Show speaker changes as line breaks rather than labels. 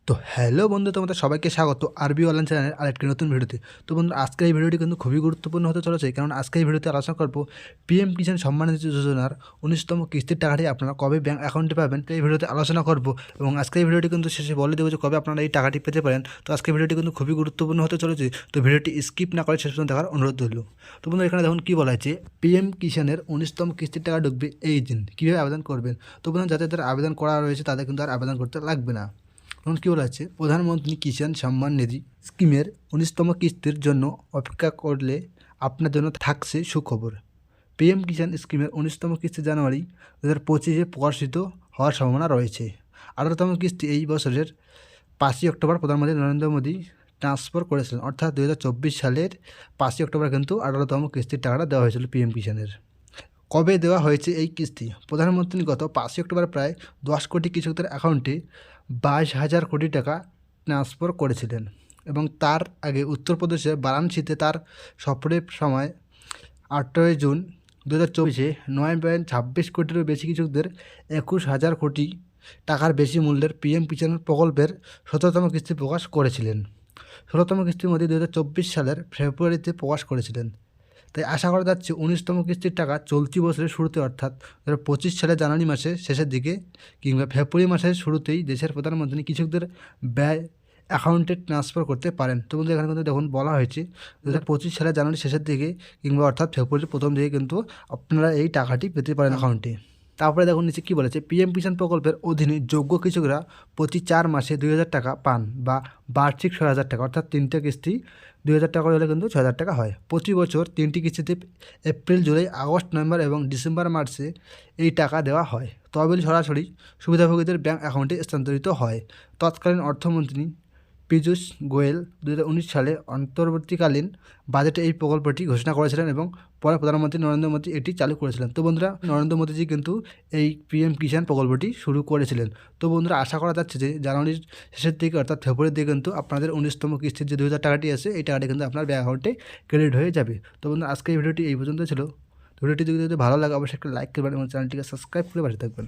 তো হ্যালো বন্ধু, তোমাদের সবাইকে স্বাগত আরবি অনলাইন চ্যানেলের আরেকটি নতুন ভিডিওতে। তো বন্ধু, আজকের এই ভিডিওটি কিন্তু খুবই গুরুত্বপূর্ণ হতে চলেছে, কারণ আজকের এই ভিডিওতে আলোচনা করবো পিএম কিষাণ সম্মান নিধি যোজনার 19তম কিস্তির টাকাটি আপনারা কবে ব্যাঙ্ক অ্যাকাউন্টে পাবেন। তো এই ভিডিওতে আলোচনা করবো এবং আজকের এই ভিডিওটি কিন্তু শেষে বলে দেবো যে কবে আপনারা এই টাকাটি পেতে পারেন। তো আজকের ভিডিওটি কিন্তু খুবই গুরুত্বপূর্ণ হতে চলেছে, তো ভিডিওটি স্কিপ না করে শেষ পর্যন্ত দেখার অনুরোধ রইল। তো বন্ধু, এখানে দেখুন কী বলা হয়েছে, পিএম কিষাণের 19তম কিস্তির টাকা ঢুকবে এই দিন, কীভাবে আবেদন করবেন। তো বন্ধু, যাদের আবেদন করা রয়েছে তাদের কিন্তু আর আবেদন করতে লাগবে না। এখন কী বলা হচ্ছে, প্রধানমন্ত্রী কিষাণ সম্মান নিধি স্কিমের 19তম কিস্তির জন্য অপেক্ষা করলে আপনার জন্য থাকছে সুখবর। পিএম কিষাণ স্কিমের 19তম কিস্তি জানুয়ারি 2025-এ প্রকাশিত হওয়ার সম্ভাবনা রয়েছে। 18তম কিস্তি এই বছরের 5ই অক্টোবর প্রধানমন্ত্রী নরেন্দ্র মোদী ট্রান্সফার করেছিলেন, অর্থাৎ 2024 সালের 5ই অক্টোবর কিন্তু 18তম কিস্তির টাকাটা দেওয়া হয়েছিল পিএম কিষাণের। কবে দেওয়া হয়েছে এই কিস্তি? প্রধানমন্ত্রী গত 5ই অক্টোবর প্রায় 10 কোটি কৃষকদের অ্যাকাউন্টে 22,000 কোটি টাকা ট্রান্সফার করেছিলেন, এবং তার আগে উত্তরপ্রদেশের বারাণসীতে তার সফরের সময় 18 জুন 2024-এ 9.26 কোটিরও বেশি কৃষকদের 21,000 কোটি টাকার বেশি মূল্যের পিএম কিষাণ প্রকল্পের 17তম কিস্তি প্রকাশ করেছিলেন। 16তম কিস্তির মধ্যে 2024 সালের ফেব্রুয়ারিতে প্রকাশ করেছিলেন। তাই আশা করা যাচ্ছে 19তম কিস্তির টাকা চলতি বছরের শুরুতে, অর্থাৎ 2025 সালের জানুয়ারি মাসের শেষের দিকে কিংবা ফেব্রুয়ারি মাসের শুরুতেই দেশের প্রধানমন্ত্রী কৃষকদের ব্যয় অ্যাকাউন্টে ট্রান্সফার করতে পারেন। তো বন্ধু, এখানে কিন্তু দেখুন বলা হয়েছে 2025 সালের জানুয়ারি শেষের দিকে কিংবা অর্থাৎ ফেব্রুয়ারির প্রথম দিকে কিন্তু আপনারা এই টাকাটি পেতে পারেন অ্যাকাউন্টে। তারপরে দেখুন নিচে কী বলেছে, পিএম কিষাণ প্রকল্পের অধীনে যোগ্য কৃষকরা প্রতি 4 মাসে 2,000 টাকা পান, বা বার্ষিক 6,000 টাকা, অর্থাৎ 3টে কিস্তি 2,000 টাকা করে হলে কিন্তু 6,000 টাকা হয়। প্রতি বছর 3টি কিস্তিতে এপ্রিল, জুলাই, আগস্ট, নভেম্বর এবং ডিসেম্বর মাসে এই টাকা দেওয়া হয়। তহবিল সরাসরি সুবিধাভোগীদের ব্যাঙ্ক অ্যাকাউন্টে স্থানান্তরিত হয়। তৎকালীন অর্থমন্ত্রী পীযূষ গোয়েল 2019 সালে অন্তর্বর্তীকালীন বাজেটে এই প্রকল্পটি ঘোষণা করেছিলেন, এবং পরে প্রধানমন্ত্রী নরেন্দ্র মোদী এটি চালু করেছিলেন। তো বন্ধুরা, নরেন্দ্র মোদীজি কিন্তু এই পিএম কিষাণ প্রকল্পটি শুরু করেছিলেন। তো বন্ধুরা, আশা করা যাচ্ছে যে জানুয়ারির শেষের দিকে অর্থাৎ ফেব্রুয়ারির দিকে কিন্তু আপনাদের 19তম কিস্তির যে 2,000 টাকাটি আছে এই টাকাটি কিন্তু আপনার ব্যাঙ্ক অ্যাকাউন্টে ক্রেডিট হয়ে যাবে। তো বন্ধুরা, আজকে এই ভিডিওটি এই পর্যন্ত ছিল। ভিডিওটি যদি ভালো লাগে অবশ্যই একটা লাইক করবেন এবং চ্যানেলটিকে সাবস্ক্রাইব করে পাশে থাকবেন।